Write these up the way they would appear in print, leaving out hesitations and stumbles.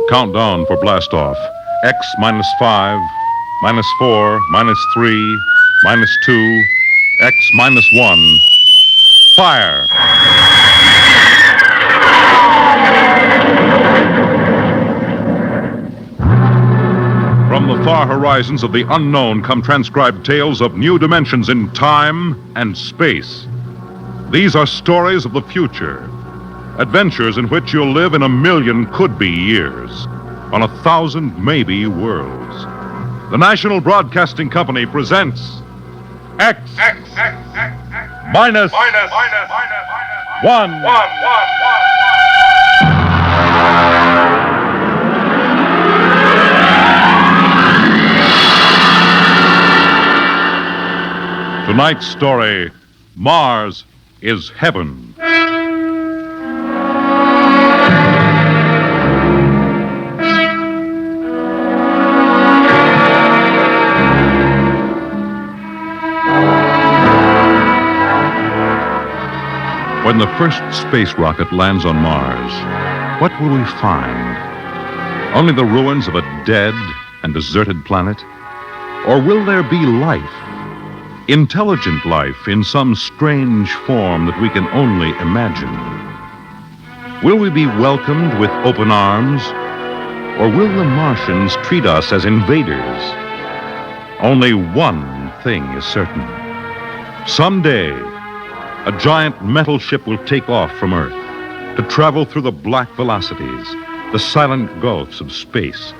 Countdown for blastoff. X minus 5, minus 4, minus 3, minus 2, X minus 1. Fire! From the far horizons of the unknown come transcribed tales of new dimensions in time and space. These are stories of the future. Adventures in which you'll live in 1,000,000 could-be years, on 1,000 maybe worlds. The National Broadcasting Company presents X minus 1. Tonight's story, Mars is Heaven. When the first space rocket lands on Mars, what will we find? Only the ruins of a dead and deserted planet? Or will there be life? Intelligent life in some strange form that we can only imagine? Will we be welcomed with open arms? Or will the Martians treat us as invaders? Only one thing is certain. Someday, a giant metal ship will take off from Earth to travel through the black velocities, the silent gulfs of space,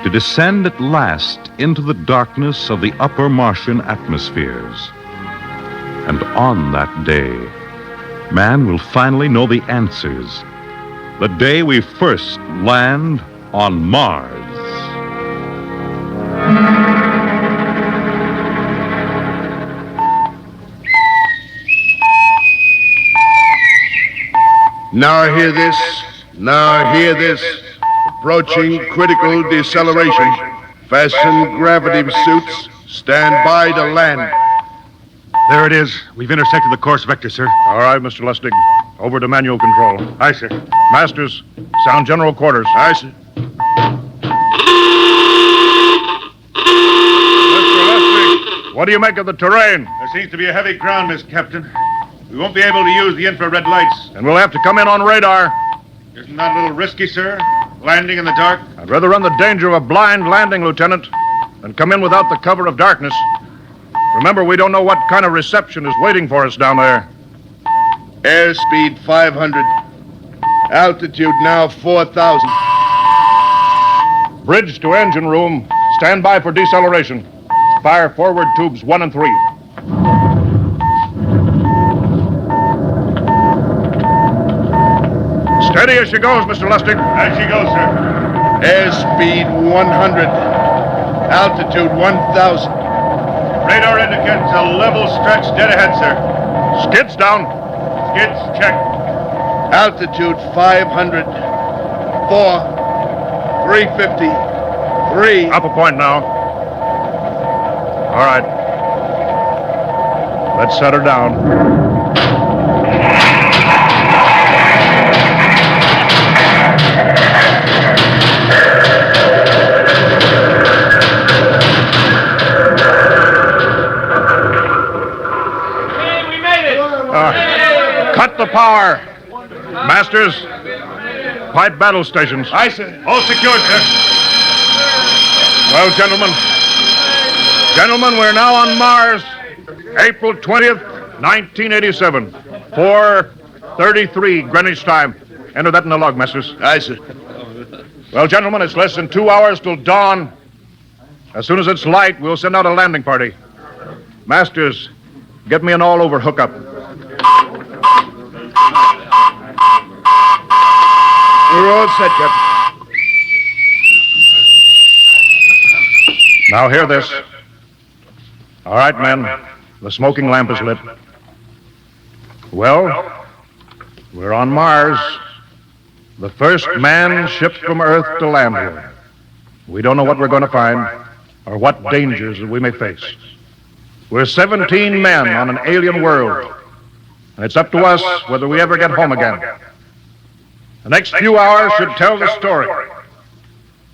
to descend at last into the darkness of the upper Martian atmospheres. And on that day, man will finally know the answers. The day we first land on Mars. Now hear this. Now hear this. Approaching critical deceleration. Fasten gravity suits. Stand by to land. There it is. We've intersected the course vector, sir. All right, Mr. Lustick. Over to manual control. Aye, sir. Masters, sound general quarters. Aye, sir. Mr. Lustick, what do you make of the terrain? There seems to be a heavy ground, Miss Captain. We won't be able to use the infrared lights. And we'll have to come in on radar. Isn't that a little risky, sir? Landing in the dark? I'd rather run the danger of a blind landing, Lieutenant, than come in without the cover of darkness. Remember, we don't know what kind of reception is waiting for us down there. Airspeed 500. Altitude now 4,000. Bridge to engine room. Stand by for deceleration. Fire forward tubes 1 and 3. Steady as she goes, Mr. Lustick. As she goes, sir. Airspeed 100. Altitude 1,000. Radar indicates a level stretch dead ahead, sir. Skids down. Skids check. Altitude 500. 4. 350. 3. Up a point now. All right. Let's set her down. Cut the power. Masters, pipe battle stations. Aye, sir. All secured, sir. Well, gentlemen, we're now on Mars, April 20th, 1987, 4:33 Greenwich time. Enter that in the log, Masters. Aye, sir. Well, gentlemen, it's less than 2 hours till dawn. As soon as it's light, we'll send out a landing party. Masters, get me an all-over hookup. We're all set, Captain. Now hear this. All right, men. The smoking lamp is lit. Well, we're on Mars. The first man shipped from Earth to land here. We don't know what we're going to find or what dangers we may face. We're 17 men on an alien world, and it's up to us whether we ever get home again. The next few hours should tell the story.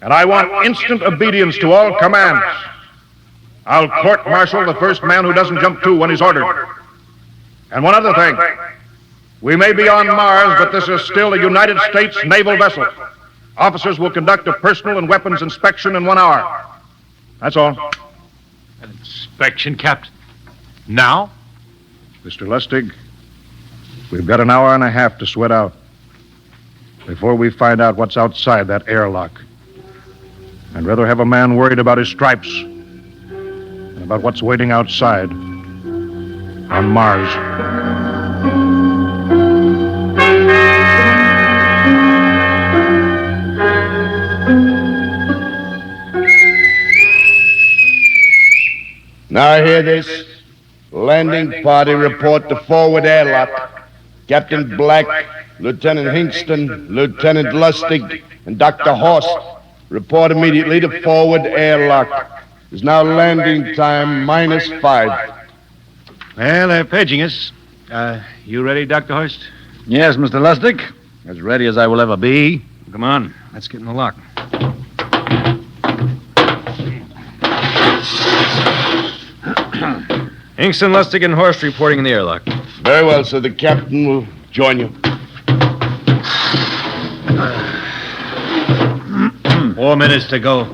And I want instant obedience to all commands. I'll court-martial the first man who doesn't jump to when he's ordered. And one other thing. We may be on Mars, but this is still a United States naval vessel. Officers will conduct a personal and weapons inspection in 1 hour. That's all. An inspection, Captain? Now? Mr. Lustig, we've got an hour and a half to sweat out before we find out what's outside that airlock. I'd rather have a man worried about his stripes than about what's waiting outside on Mars. Now hear this. Landing party report to forward airlock. Captain Black, Lieutenant Hinkstone, Lieutenant Lustick, and Dr. Hurst report immediately to forward airlock. There's now landing time -5. Well, they're paging us. You ready, Dr. Hurst? Yes, Mr. Lustick. As ready as I will ever be. Come on, let's get in the lock. Hinkstone, Lustick, and Hurst reporting in the airlock. Very well, sir. The captain will join you. 4 minutes to go.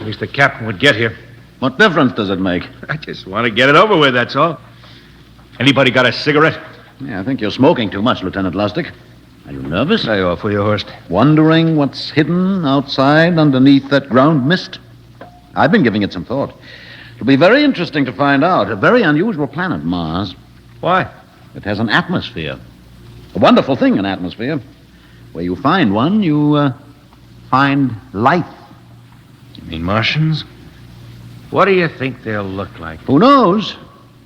At least the captain would get here. What difference does it make? I just want to get it over with, that's all. Anybody got a cigarette? Yeah, I think you're smoking too much, Lieutenant Lustick. Are you nervous? I offer you, Hurst. Wondering what's hidden outside underneath that ground mist? I've been giving it some thought. It'll be very interesting to find out. A very unusual planet, Mars. Why? It has an atmosphere. A wonderful thing, an atmosphere. Where you find one, you find life. You mean Martians? What do you think they'll look like? Who knows?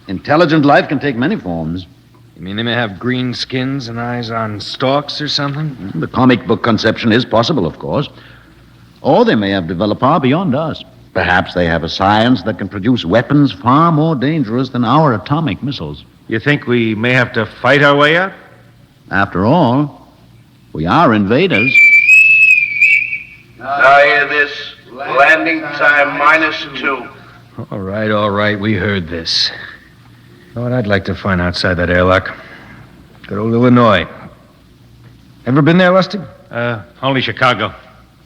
Intelligent life can take many forms. You mean they may have green skins and eyes on stalks or something? The comic book conception is possible, of course. Or they may have developed far beyond us. Perhaps they have a science that can produce weapons far more dangerous than our atomic missiles. You think we may have to fight our way out? After all, we are invaders. Now hear this. Landing time -2. All right, we heard this. You know what I'd like to find outside that airlock? Good old Illinois. Ever been there, Lustick? Only Chicago.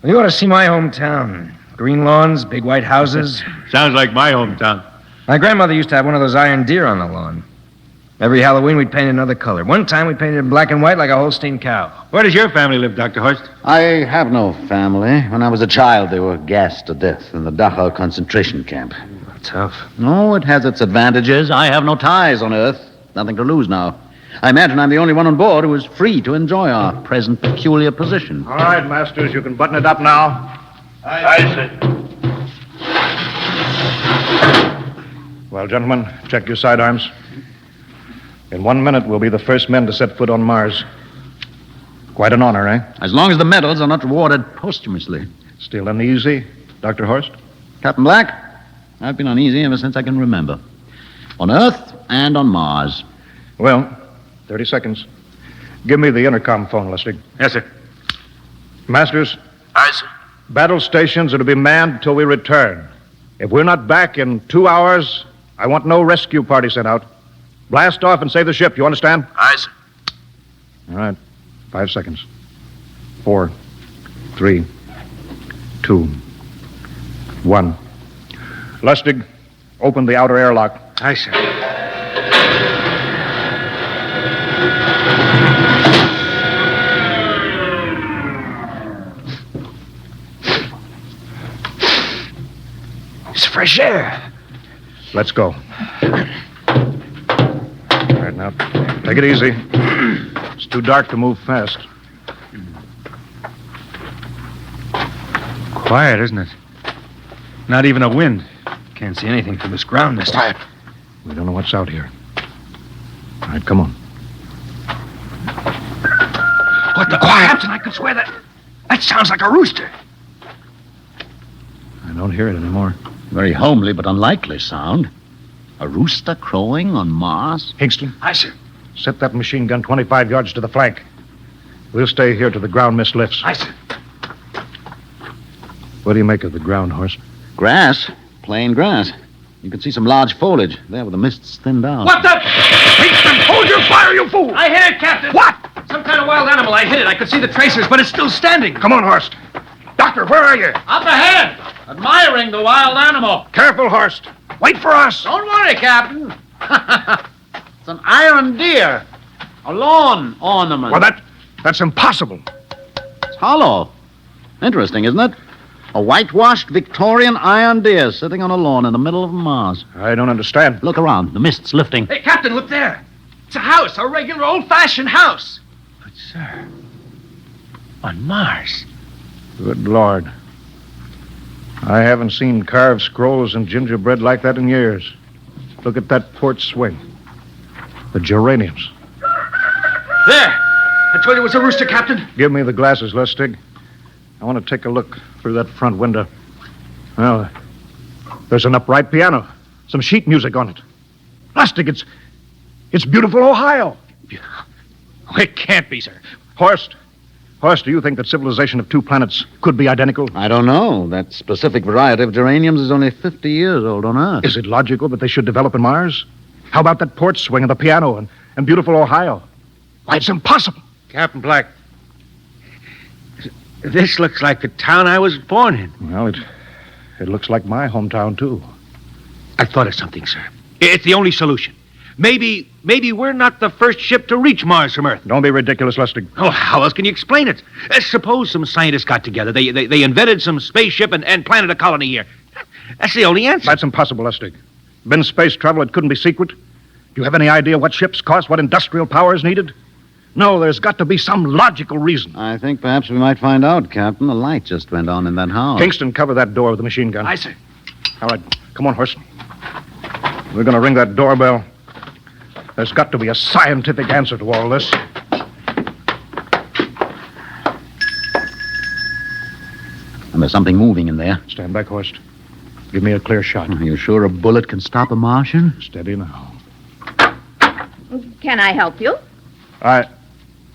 Well, you ought to see my hometown. Green lawns, big white houses. Sounds like my hometown. My grandmother used to have one of those iron deer on the lawn. Every Halloween, we'd paint another color. One time, we painted it black and white like a Holstein cow. Where does your family live, Dr. Hurst? I have no family. When I was a child, they were gassed to death in the Dachau concentration camp. Tough. No, it has its advantages. I have no ties on Earth. Nothing to lose now. I imagine I'm the only one on board who is free to enjoy our present peculiar position. All right, Masters, you can button it up now. Aye, sir. Well, gentlemen, check your sidearms. In 1 minute, we'll be the first men to set foot on Mars. Quite an honor, eh? As long as the medals are not rewarded posthumously. Still uneasy, Dr. Hurst? Captain Black, I've been uneasy ever since I can remember. On Earth and on Mars. Well, 30 seconds. Give me the intercom phone, Lustick. Yes, sir. Masters, Aye, sir. battle stations are to be manned until we return. If we're not back in 2 hours, I want no rescue party sent out. Blast off and save the ship, you understand? Aye, sir. All right. 5 seconds. 4, 3, 2, 1. Lustig, open the outer airlock. Aye, sir. It's fresh air. Let's go. All right, now, take it easy. It's too dark to move fast. Quiet, isn't it? Not even a wind. Can't see anything through this ground mist. Quiet. We don't know what's out here. All right, come on. What the quiet? Captain, I could swear that sounds like a rooster. I don't hear it anymore. Very homely but unlikely sound. A rooster crowing on Mars? Hinkstone, Aye, sir. set that machine gun 25 yards to the flank. We'll stay here till the ground mist lifts. Aye, sir. What do you make of the ground, Horst? Grass. Plain grass. You can see some large foliage there where the mist's thinned out. What the? Hinkstone, hold your fire, you fool! I hit it, Captain. What? Some kind of wild animal. I hit it. I could see the tracers, but it's still standing. Come on, Horst. Doctor, where are you? Up ahead, admiring the wild animal. Careful, Horst. Wait for us. Don't worry, Captain. It's an iron deer. A lawn ornament. Well, that's impossible. It's hollow. Interesting, isn't it? A whitewashed Victorian iron deer sitting on a lawn in the middle of Mars. I don't understand. Look around. The mist's lifting. Hey, Captain, look there. It's a house, a regular old-fashioned house. But, sir, on Mars. Good Lord. I haven't seen carved scrolls and gingerbread like that in years. Look at that porch swing. The geraniums. There. I told you it was a rooster, Captain. Give me the glasses, Lustick. I want to take a look through that front window. Well, there's an upright piano. Some sheet music on it. Lustick, it's beautiful Ohio. It can't be, sir. Horst, do you think that civilization of two planets could be identical? I don't know. That specific variety of geraniums is only 50 years old on Earth. Is it logical that they should develop in Mars? How about that porch swing and the piano and beautiful Ohio? Why, it's impossible. Captain Black, this looks like the town I was born in. Well, it looks like my hometown, too. I thought of something, sir. It's the only solution. Maybe we're not the first ship to reach Mars from Earth. Don't be ridiculous, Lustick. Oh, how else can you explain it? Suppose some scientists got together. They invented some spaceship and planted a colony here. That's the only answer. That's impossible, Lustick. Been space travel, it couldn't be secret. Do you have any idea what ships cost, what industrial power is needed? No, there's got to be some logical reason. I think perhaps we might find out, Captain. The light just went on in that house. Hinkstone, cover that door with the machine gun. Aye, sir. All right, come on, Hurst. We're going to ring that doorbell. There's got to be a scientific answer to all this. And there's something moving in there. Stand back, Hurst. Give me a clear shot. Are you sure a bullet can stop a Martian? Steady now. Can I help you?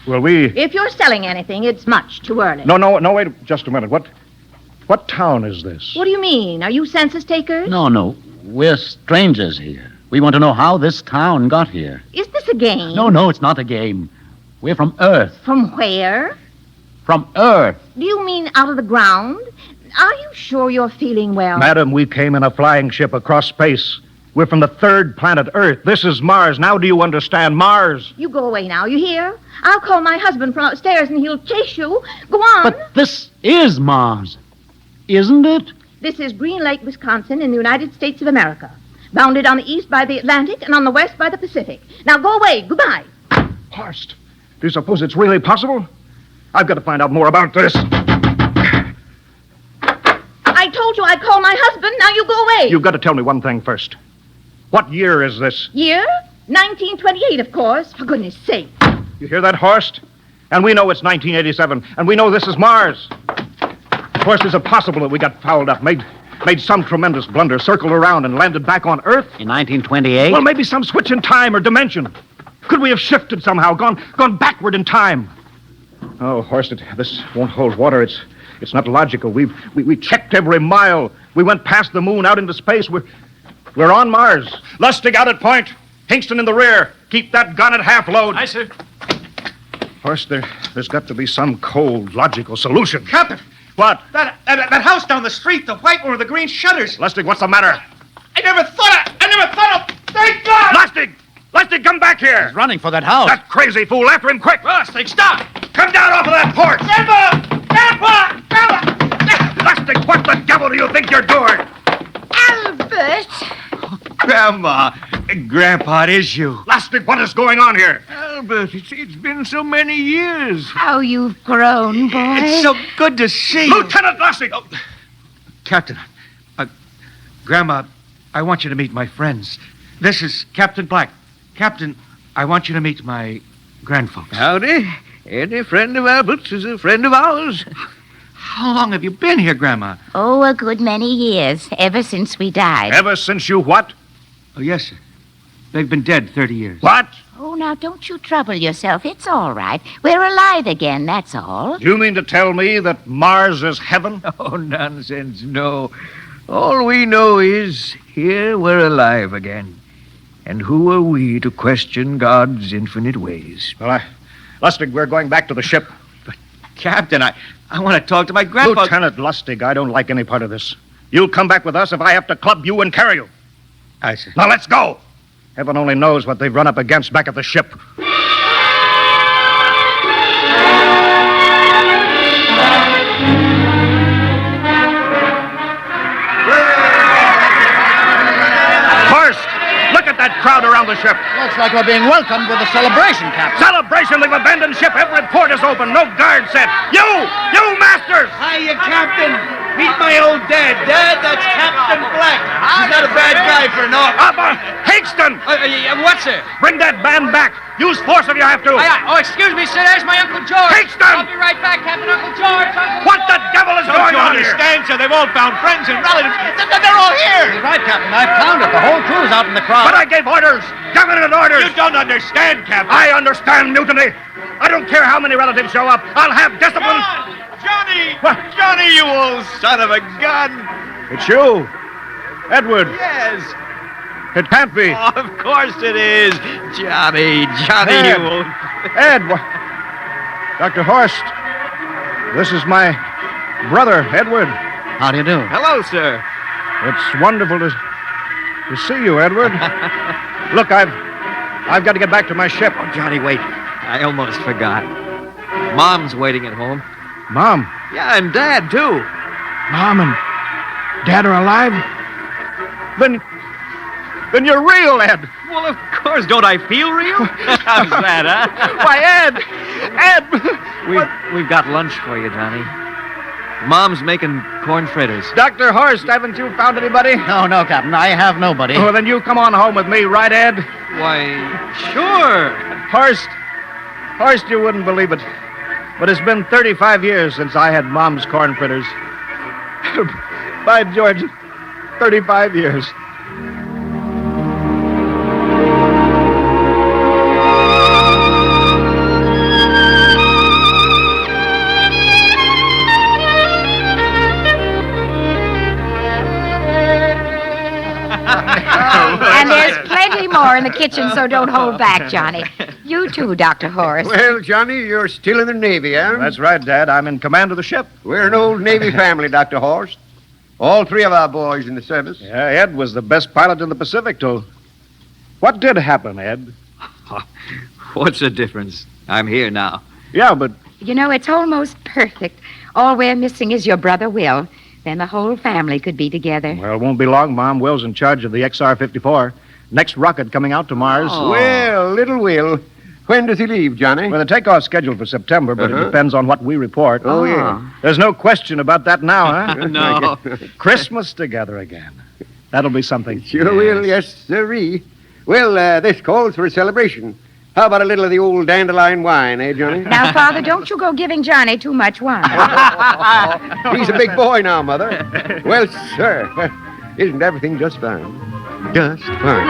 Well, we... If you're selling anything, it's much too early. No, wait just a minute. What town is this? What do you mean? Are you census takers? No. We're strangers here. We want to know how this town got here. Is this a game? No, it's not a game. We're from Earth. From where? From Earth. Do you mean out of the ground? Are you sure you're feeling well? Madam, we came in a flying ship across space. We're from the third planet, Earth. This is Mars. Now do you understand? Mars. You go away now, you hear? I'll call my husband from upstairs and he'll chase you. Go on. But this is Mars, isn't it? This is Green Lake, Wisconsin, in the United States of America. Bounded on the east by the Atlantic and on the west by the Pacific. Now go away. Goodbye. Hurst, do you suppose it's really possible? I've got to find out more about this. I told you I'd call my husband. Now you go away. You've got to tell me one thing first. What year is this? Year? 1928, of course. For goodness sake. You hear that, Hurst? And we know it's 1987, and we know this is Mars. Of course, is it possible that we got fouled up, made some tremendous blunder, circled around, and landed back on Earth? In 1928? Well, maybe some switch in time or dimension. Could we have shifted somehow, gone backward in time? Oh, Hurst, this won't hold water. It's not logical. We checked every mile. We went past the moon, out into space. We're on Mars. Lustick out at point. Hinkstone in the rear. Keep that gun at half load. Aye, sir. Hurst, there's got to be some cold, logical solution. Captain. What? That house down the street, the white one with the green shutters. Lustick, what's the matter? I never thought of... Thank God! Lustick, come back here. He's running for that house. That crazy fool. After him, quick. Lustick, stop! Come down off of that porch. Grandpa! Lustick, what the devil do you think you're doing? Albert! Grandma! Grandpa, it is you. Lustick, what is going on here? Albert, it's been so many years. How you've grown, boy. It's so good to see you. Lieutenant Lustick! Oh, Captain, Grandma, I want you to meet my friends. This is Captain Black. Captain, I want you to meet my grandfolks. Howdy. Any friend of Albert's is a friend of ours. How long have you been here, Grandma? Oh, a good many years, ever since we died. Ever since you what? Oh, yes, sir. They've been dead 30 years. What? Oh, now, don't you trouble yourself. It's all right. We're alive again, that's all. Do you mean to tell me that Mars is heaven? Oh, nonsense, no. All we know is here we're alive again. And who are we to question God's infinite ways? Well, Lustig, we're going back to the ship. Captain, I want to talk to my grandfather. Lieutenant Lustig, I don't like any part of this. You'll come back with us if I have to club you and carry you. I see. Now, let's go. Heaven only knows what they've run up against back at the ship. Hurst, look at that crowd around the ship. Looks like we're being welcomed with a celebration, Captain. Celebration! They've abandoned ship. Every port is open. No guard set. You masters! Hiya, Captain. Meet my old dad. Dad, that's Captain Black. He's not a bad guy for an officer. Hinkstone! What's it? Bring that band back. Use force if you have to. Excuse me, sir. There's my Uncle George. Hinkstone! I'll be right back, Captain. Uncle George. What the devil is going on here? Understand, sir? They've all found friends and relatives. They're all here. You're right, Captain. I've counted. The whole crew's out in the crowd. But I gave orders. Definite orders. You don't understand, Captain. I understand mutiny. I don't care how many relatives show up. I'll have discipline. Johnny! What? Johnny, you old son of a gun! It's you. Edward. Yes. It can't be. Oh, of course it is. Johnny, Ed. you old... Ed. Dr. Hurst. This is my brother, Edward. How do you do? Hello, sir. It's wonderful to see you, Edward. Look, I've got to get back to my ship. Oh, Johnny, wait. I almost forgot. Mom's waiting at home. Mom. Yeah, and Dad, too. Mom and Dad are alive? Then you're real, Ed. Well, of course. Don't I feel real? How's that, huh? Why, Ed! We've got lunch for you, Johnny. Mom's making corn fritters. Dr. Hurst, haven't you found anybody? No, Captain. I have nobody. Oh, then you come on home with me, right, Ed? Why, sure. Hurst, you wouldn't believe it, but it's been 35 years since I had Mom's corn fritters. By George, 35 years. And there's plenty more in the kitchen, so don't hold back, Johnny. You too, Dr. Hurst. Well, Johnny, you're still in the Navy, eh? That's right, Dad. I'm in command of the ship. We're an old Navy family, Dr. Hurst. All three of our boys in the service. Yeah, Ed was the best pilot in the Pacific, too. What did happen, Ed? What's the difference? I'm here now. Yeah, but... You know, it's almost perfect. All we're missing is your brother, Will. Then the whole family could be together. Well, it won't be long, Mom. Will's in charge of the XR-54. Next rocket coming out to Mars. Oh. Well, little Will. When does he leave, Johnny? Well, the takeoff's scheduled for September, but it depends on what we report. Oh, yeah. There's no question about that now, huh? No. Christmas together again. That'll be something. Sure will, yes, sirree. Well, this calls for a celebration. How about a little of the old dandelion wine, eh, Johnny? Now, Father, don't you go giving Johnny too much wine. He's a big boy now, Mother. Well, sir, isn't everything just fine? Just fine.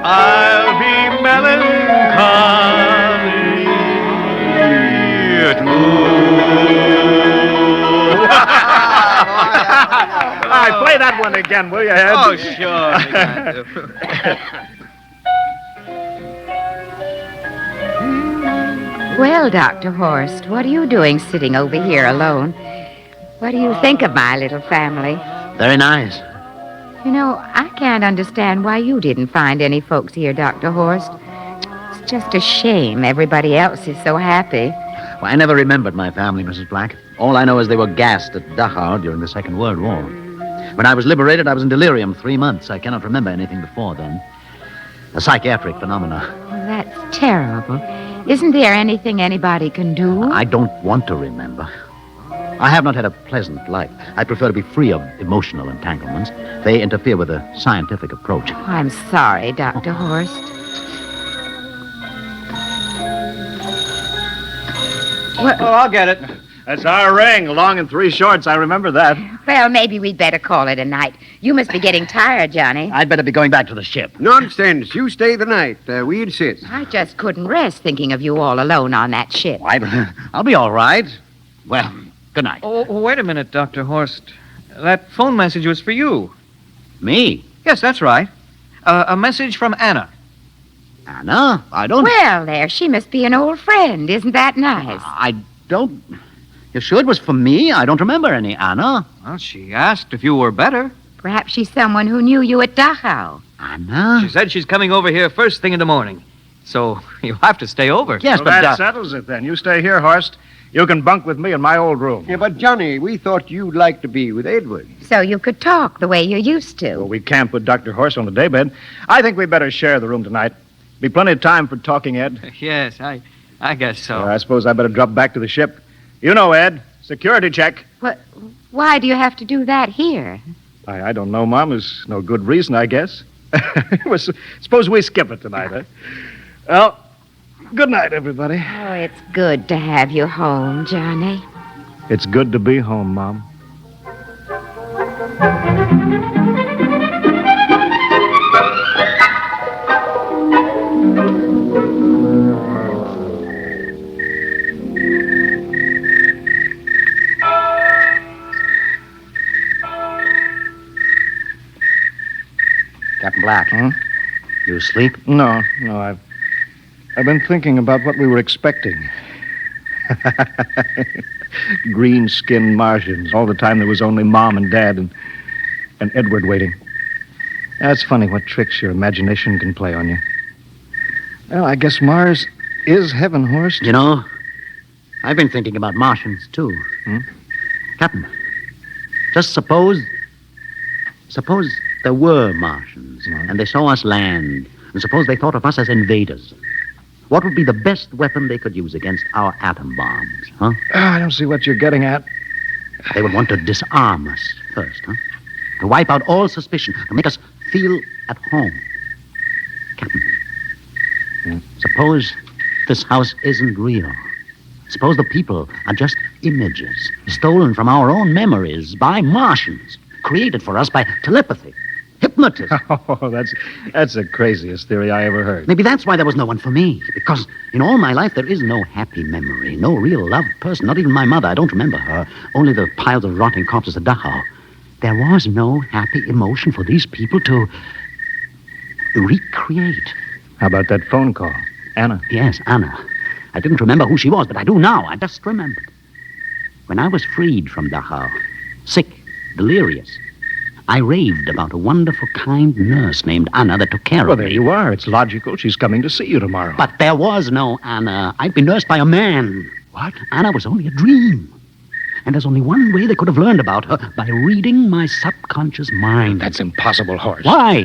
I'll be melancholy All right, play that one again, will you, Ed? Oh, sure. Well, Dr. Hurst, what are you doing sitting over here alone? What do you think of my little family? Very nice. You know, I can't understand why you didn't find any folks here, Dr. Hurst. It's just a shame everybody else is so happy. Well, I never remembered my family, Mrs. Black. All I know is they were gassed at Dachau during the Second World War. When I was liberated, I was in delirium 3 months. I cannot remember anything before then. A psychiatric phenomena. Well, that's terrible. Isn't there anything anybody can do? I don't want to remember. I have not had a pleasant life. I prefer to be free of emotional entanglements. They interfere with a scientific approach. Oh, I'm sorry, Dr. Hurst. Oh, I'll get it. That's our ring, long and 3 shorts. I remember that. Well, maybe we'd better call it a night. You must be getting tired, Johnny. I'd better be going back to the ship. Nonsense. You stay the night. We insist. I just couldn't rest thinking of you all alone on that ship. I'll be all right. Well, good night. Oh, wait a minute, Dr. Horst. That phone message was for you. Me? Yes, that's right. A message from Anna. Anna? I don't... Well, there, she must be an old friend. Isn't that nice? I don't... You sure it was for me? I don't remember any Anna. Well, she asked if you were better. Perhaps she's someone who knew you at Dachau. Anna? She said she's coming over here first thing in the morning. So you'll have to stay over. Yes, Well, but... that settles it then. You stay here, Horst. You can bunk with me in my old room. Yeah, but Johnny, we thought you'd like to be with Edwin. So you could talk the way you used to. Well, we can't put Dr. Horst on the daybed. I think we better share the room tonight. Be plenty of time for talking, Ed. Yes, I guess so. I suppose I better drop back to the ship. You know, Ed, security check. Why do you have to do that here? I don't know, Mom. There's no good reason, I guess. Suppose we skip it tonight, huh? Well, good night, everybody. Oh, it's good to have you home, Johnny. It's good to be home, Mom. Captain Black. You asleep? No, I've been thinking about what we were expecting. Green-skinned Martians. All the time there was only Mom and Dad and Edward waiting. That's funny what tricks your imagination can play on you. Well, I guess Mars is heaven, Horst. You know, I've been thinking about Martians, too. Captain, just suppose there were Martians, and they saw us land, and suppose they thought of us as invaders. What would be the best weapon they could use against our atom bombs, huh? I don't see what you're getting at. They would want to disarm us first, huh? To wipe out all suspicion, to make us feel at home. Captain, suppose this house isn't real. Suppose the people are just images, stolen from our own memories by Martians, created for us by telepathy, hypnotism. Oh, that's the craziest theory I ever heard. Maybe that's why there was no one for me, because in all my life there is no happy memory, no real loved person, not even my mother. I don't remember her, only the piles of rotting corpses at Dachau. There was no happy emotion for these people to recreate. How about that phone call? Anna? Yes, Anna. I didn't remember who she was, but I do now. I just remembered. When I was freed from Dachau, sick, delirious, I raved about a wonderful, kind nurse named Anna that took care of me. Well, there you are. It's logical. She's coming to see you tomorrow. But there was no Anna. I'd been nursed by a man. What? Anna was only a dream. And there's only one way they could have learned about her, by reading my subconscious mind. That's impossible, Horst. Why?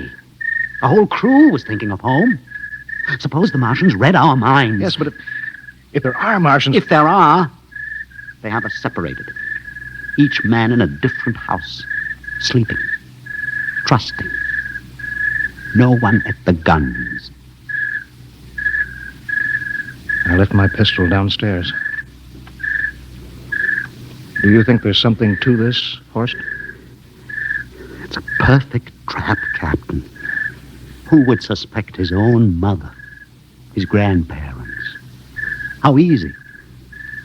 The whole crew was thinking of home. Suppose the Martians read our minds. Yes, but if there are Martians... If there are, they have us separated. Each man in a different house, sleeping, trusting. No one at the guns. I left my pistol downstairs. Do you think there's something to this, Horst? It's a perfect trap, Captain. Who would suspect his own mother, his grandparents? How easy.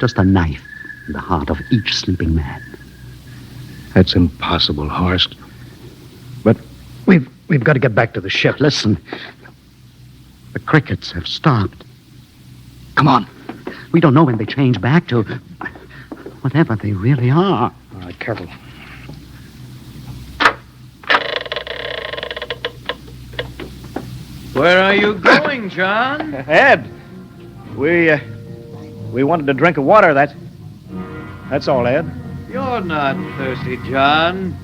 Just a knife in the heart of each sleeping man. That's impossible, Horst. But we've got to get back to the ship. Listen. The crickets have stopped. Come on. We don't know when they change back to whatever they really are. All right, careful. Where are you going, John? Ed, we wanted a drink of water. That's all, Ed. You're not thirsty, John.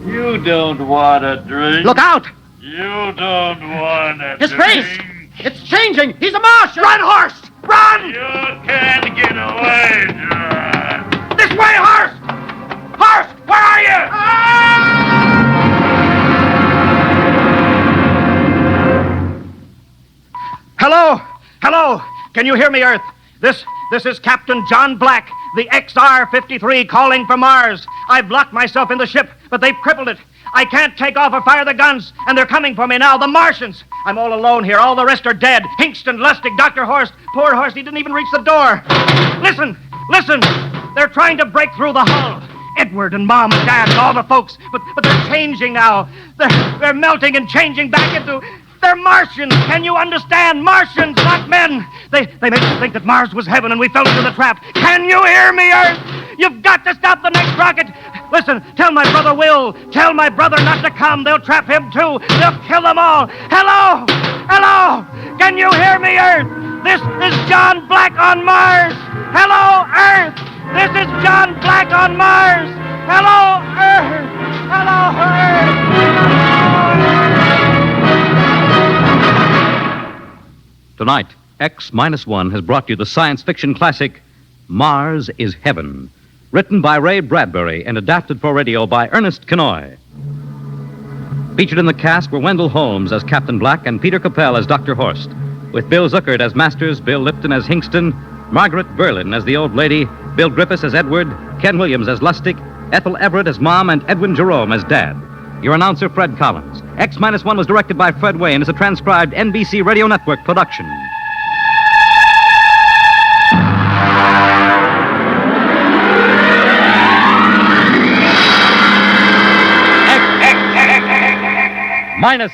You don't want a drink. Look out! You don't want a His drink. face! It's changing! He's a Martian! Run, Hurst! Run! You can't get away, John. This way, Hurst! Hurst, where are you? Hello? Hello? Can you hear me, Earth? This is Captain John Black, the XR-53 calling for Mars. I've locked myself in the ship, but they've crippled it. I can't take off or fire the guns, and they're coming for me now, the Martians. I'm all alone here. All the rest are dead. Hinkstone, Lustick, Dr. Hurst. Poor Hurst, he didn't even reach the door. Listen! They're trying to break through the hull. Edward and Mom and Dad and all the folks, but they're changing now. They're melting and changing back into... They're Martians. Can you understand? Martians, not men. They made us think that Mars was heaven and we fell into the trap. Can you hear me, Earth? You've got to stop the next rocket. Listen, tell my brother Will. Tell my brother not to come. They'll trap him, too. They'll kill them all. Hello? Can you hear me, Earth? This is John Black on Mars. Hello, Earth. This is John Black on Mars. Hello, Earth. Hello, Earth. Tonight, X-1 has brought you the science fiction classic, Mars is Heaven, written by Ray Bradbury and adapted for radio by Ernest Kinnoy. Featured in the cast were Wendell Holmes as Captain Black and Peter Capell as Dr. Hurst, with Bill Zuckert as Masters, Bill Lipton as Hinkstone, Margaret Berlin as the old lady, Bill Griffis as Edward, Ken Williams as Lustick, Ethel Everett as Mom, and Edwin Jerome as Dad. Your announcer, Fred Collins. X-1 was directed by Fred Way and is a transcribed NBC Radio Network production. X-1.